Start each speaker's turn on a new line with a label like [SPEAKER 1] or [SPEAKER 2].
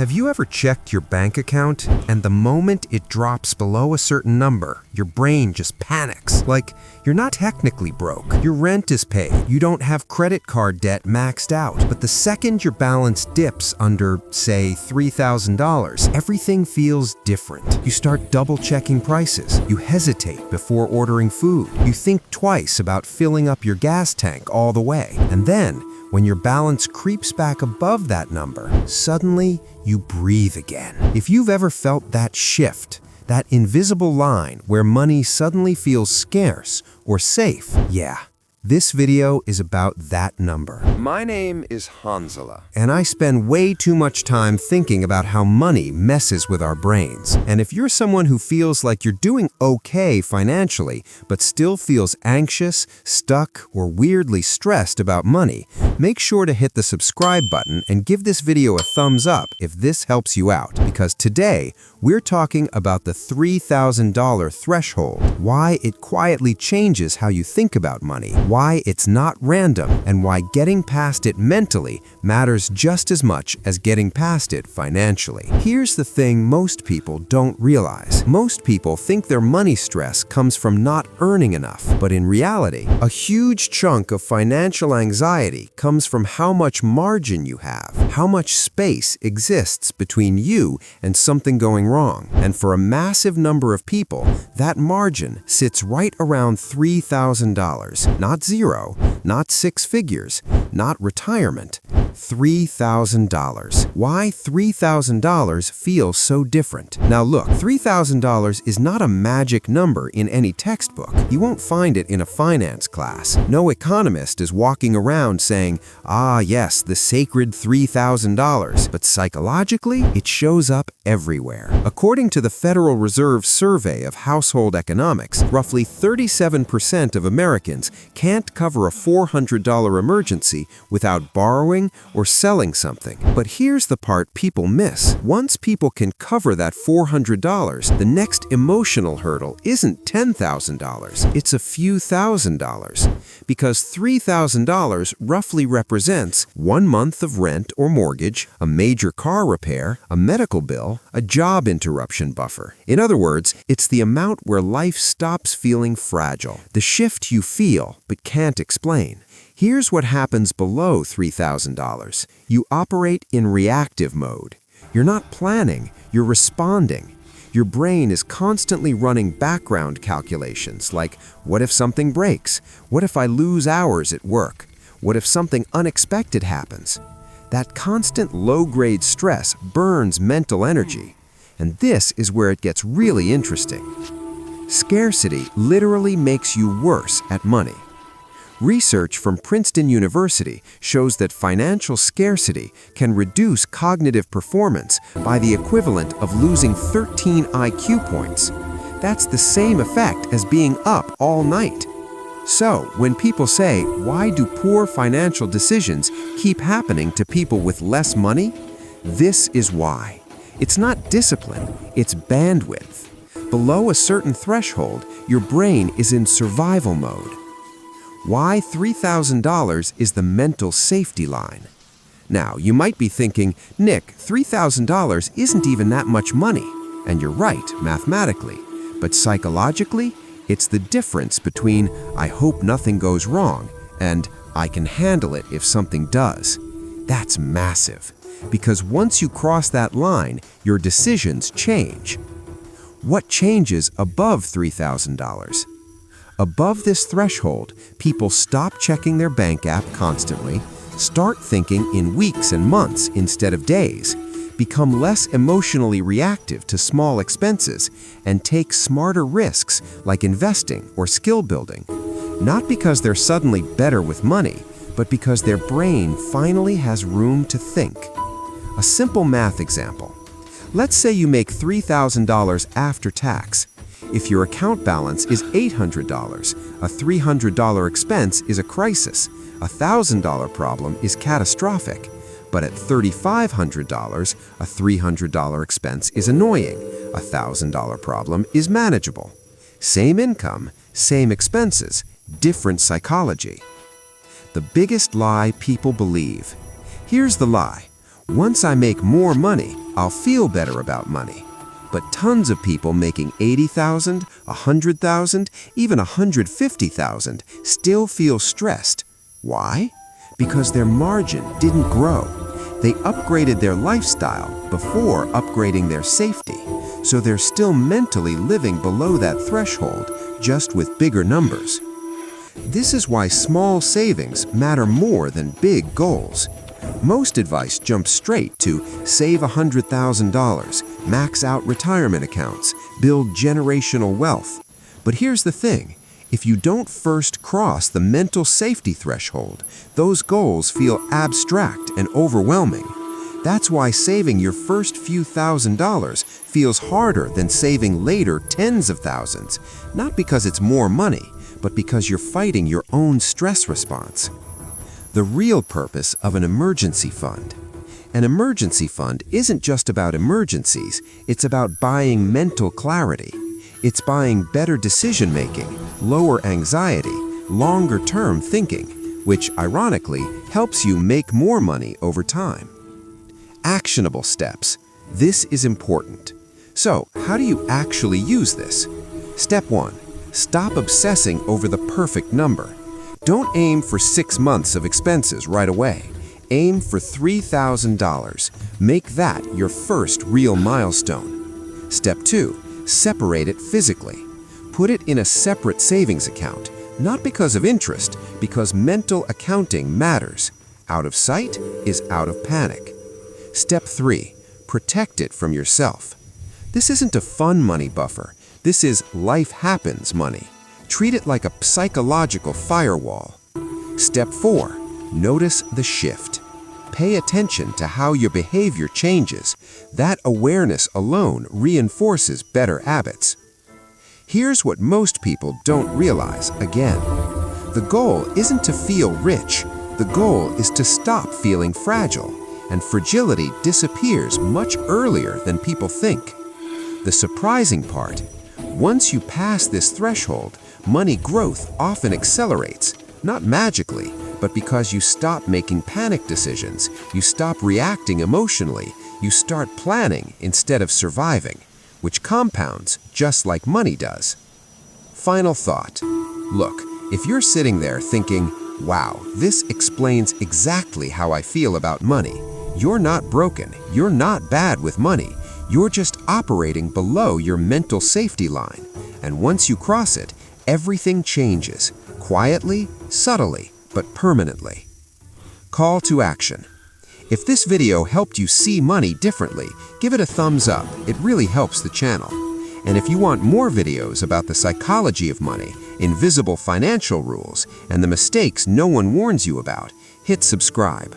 [SPEAKER 1] Have you ever checked your bank account and the moment it drops below a certain number, your brain just panics? Like, you're not technically broke. Your rent is paid. You don't have credit card debt maxed out. But the second your balance dips under, say, $3,000, everything feels different. You start double-checking prices. You hesitate before ordering food. You think twice about filling up your gas tank all the way. And then, when your balance creeps back above that number, suddenly you breathe again. If you've ever felt that shift, that invisible line where money suddenly feels scarce or safe, yeah, this video is about that number.
[SPEAKER 2] My name is Hansela.
[SPEAKER 1] And I spend way too much time thinking about how money messes with our brains. And if you're someone who feels like you're doing okay financially, but still feels anxious, stuck, or weirdly stressed about money, make sure to hit the subscribe button and give this video a thumbs up if this helps you out. Because today, we're talking about the $3,000 threshold, why it quietly changes how you think about money, why it's not random, and why getting past it mentally matters just as much as getting past it financially. Here's the thing most people don't realize. Most people think their money stress comes from not earning enough, but in reality, a huge chunk of financial anxiety comes from how much margin you have, how much space exists between you and something going wrong. And for a massive number of people, that margin sits right around $3,000. Not zero, not six figures, not retirement. $3,000. Why $3,000 feels so different? Now look, $3,000 is not a magic number in any textbook. You won't find it in a finance class. No economist is walking around saying, "Ah, yes, the sacred $3,000. But psychologically, it shows up everywhere. According to the Federal Reserve Survey of Household Economics, roughly 37% of Americans can't cover a $400 emergency without borrowing or selling something. But here's the part people miss. Once people can cover that $400, the next emotional hurdle isn't $10,000, it's a few $1,000s. Because $3,000 roughly represents 1 month of rent or mortgage, a major car repair, a medical bill, a job interruption buffer. In other words, it's the amount where life stops feeling fragile, the shift you feel but can't explain. Here's what happens below $3,000. You operate in reactive mode. You're not planning, you're responding. Your brain is constantly running background calculations like, what if something breaks? What if I lose hours at work? What if something unexpected happens? That constant low-grade stress burns mental energy. And this is where it gets really interesting. Scarcity literally makes you worse at money. Research from Princeton University shows that financial scarcity can reduce cognitive performance by the equivalent of losing 13 IQ points. That's the same effect as being up all night. So, when people say, why do poor financial decisions keep happening to people with less money? This is why. It's not discipline, it's bandwidth. Below a certain threshold, your brain is in survival mode. Why $3,000 is the mental safety line. Now, you might be thinking, Nick, $3,000 isn't even that much money. And you're right, mathematically. But psychologically, it's the difference between I hope nothing goes wrong and I can handle it if something does. That's massive. Because once you cross that line, your decisions change. What changes above $3,000? Above this threshold, people stop checking their bank app constantly, start thinking in weeks and months instead of days, become less emotionally reactive to small expenses, and take smarter risks like investing or skill building. Not because they're suddenly better with money, but because their brain finally has room to think. A simple math example. Let's say you make $3,000 after tax. If your account balance is $800, a $300 expense is a crisis. A $1,000 problem is catastrophic. But at $3,500, a $300 expense is annoying. A $1,000 problem is manageable. Same income, same expenses, different psychology. The biggest lie people believe. Here's the lie. Once I make more money, I'll feel better about money. But tons of people making $80,000, $100,000, even $150,000 still feel stressed. Why? Because their margin didn't grow. They upgraded their lifestyle before upgrading their safety, so they're still mentally living below that threshold, just with bigger numbers. This is why small savings matter more than big goals. Most advice jumps straight to save $100,000, max out retirement accounts, build generational wealth. But here's the thing. If you don't first cross the mental safety threshold, those goals feel abstract and overwhelming. That's why saving your first few $1,000s feels harder than saving later tens of thousands, not because it's more money, but because you're fighting your own stress response. The real purpose of an emergency fund. An emergency fund isn't just about emergencies, it's about buying mental clarity. It's buying better decision-making, lower anxiety, longer-term thinking, which, ironically, helps you make more money over time. Actionable steps. This is important. So, how do you actually use this? Step 1. Stop obsessing over the perfect number. Don't aim for 6 months of expenses right away. Aim for $3,000. Make that your first real milestone. Step 2. Separate it physically. Put it in a separate savings account, not because of interest, because mental accounting matters. Out of sight is out of panic. Step 3. Protect it from yourself. This isn't a fun money buffer. This is life happens money. Treat it like a psychological firewall. Step 4. Notice the shift. Pay attention to how your behavior changes. That awareness alone reinforces better habits. Here's what most people don't realize again. The goal isn't to feel rich. The goal is to stop feeling fragile. And fragility disappears much earlier than people think. The surprising part, once you pass this threshold, money growth often accelerates, not magically, but because you stop making panic decisions, you stop reacting emotionally, you start planning instead of surviving, which compounds just like money does. Final thought. Look, if you're sitting there thinking, wow, this explains exactly how I feel about money, you're not broken, you're not bad with money, you're just operating below your mental safety line. And once you cross it, everything changes, quietly, subtly, but permanently. Call to action. If this video helped you see money differently, give it a thumbs up. It really helps the channel. And if you want more videos about the psychology of money, invisible financial rules, and the mistakes no one warns you about, hit subscribe.